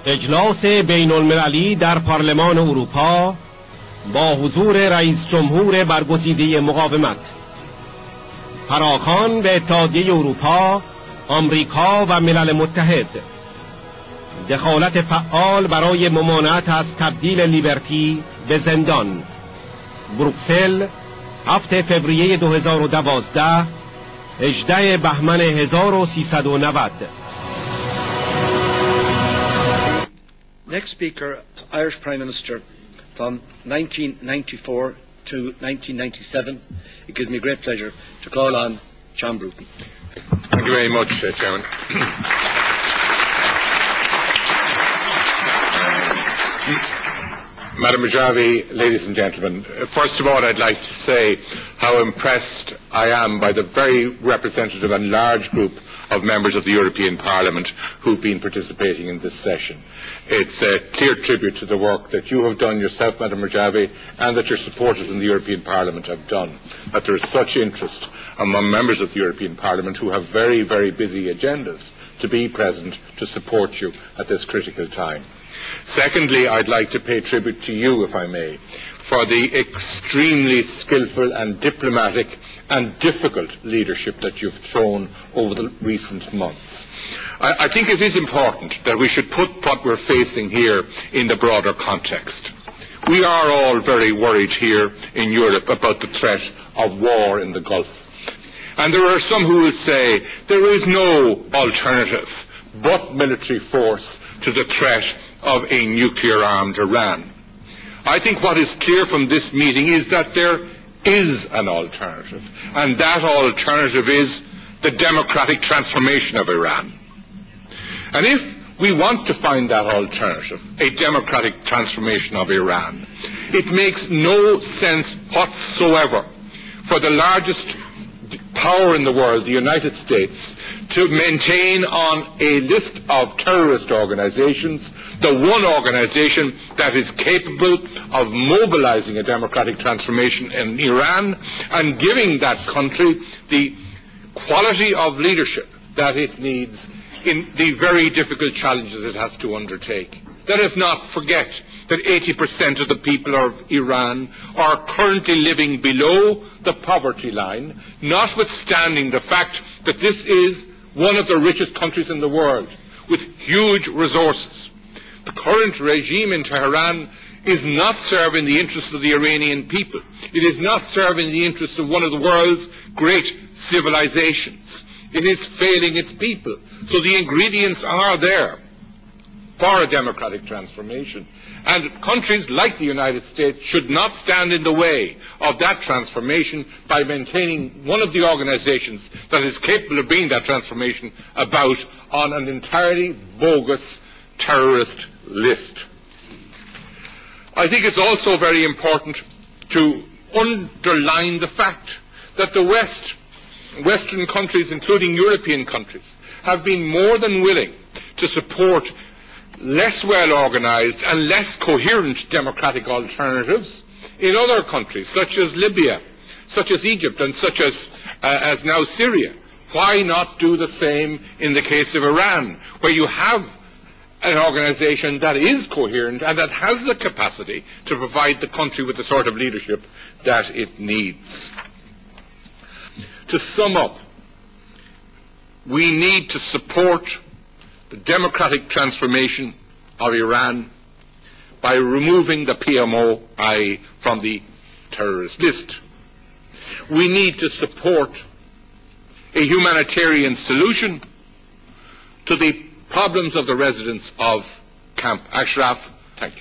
اجلاس بین المللی در پارلمان اروپا با حضور رئیس جمهور برگزیده مقاومت، فراخوان به اتحادیه اروپا، آمریکا و ملل متحد، دخالت فعال برای ممانعت از تبدیل لیبرتی به زندان. بروکسل، 7 فوریه 2012، 18 بهمن 1390. Next speaker is Irish Prime Minister from 1994 to 1997. It gives me great pleasure to call on John Bruton. Thank you very much, Chairman. Madam Rajavi, ladies and gentlemen, first of all I'd like to say how impressed I am by the very representative and large group of members of the European Parliament who've been participating in this session. It's a clear tribute to the work that you have done yourself, Madam Rajavi, and that your supporters in the European Parliament have done, that there is such interest among members of the European Parliament who have very, very busy agendas to be present to support you at this critical time. Secondly, I'd like to pay tribute to you, if I may, for the extremely skillful and diplomatic and difficult leadership that you've shown over the recent months. I think it is important that we should put what we're facing here in the broader context. We are all very worried here in Europe about the threat of war in the Gulf. And there are some who will say there is no alternative but military force to the threat of a nuclear-armed Iran. I think what is clear from this meeting is that there is an alternative, and that alternative is the democratic transformation of Iran. And if we want to find that alternative, a democratic transformation of Iran, it makes no sense whatsoever for the largest power in the world, the United States, to maintain on a list of terrorist organizations the one organization that is capable of mobilizing a democratic transformation in Iran and giving that country the quality of leadership that it needs in the very difficult challenges it has to undertake. Let us not forget that 80% of the people of Iran are currently living below the poverty line, notwithstanding the fact that this is one of the richest countries in the world with huge resources. The current regime in Tehran is not serving the interests of the Iranian people. It is not serving the interests of one of the world's great civilizations. It is failing its people. So the ingredients are there for a democratic transformation. And countries like the United States should not stand in the way of that transformation by maintaining one of the organizations that is capable of bringing that transformation about on an entirely bogus terrorist list. I think it's also very important to underline the fact that the Western countries, including European countries, have been more than willing to support less well organized and less coherent democratic alternatives in other countries, such as Libya, such as Egypt, and such as now Syria. Why not do the same in the case of Iran, where you have an organization that is coherent and that has the capacity to provide the country with the sort of leadership that it needs? To sum up, we need to support the democratic transformation of Iran by removing the PMOI from the terrorist list. We need to support a humanitarian solution to the problems of the residents of Camp Ashraf. Thank you.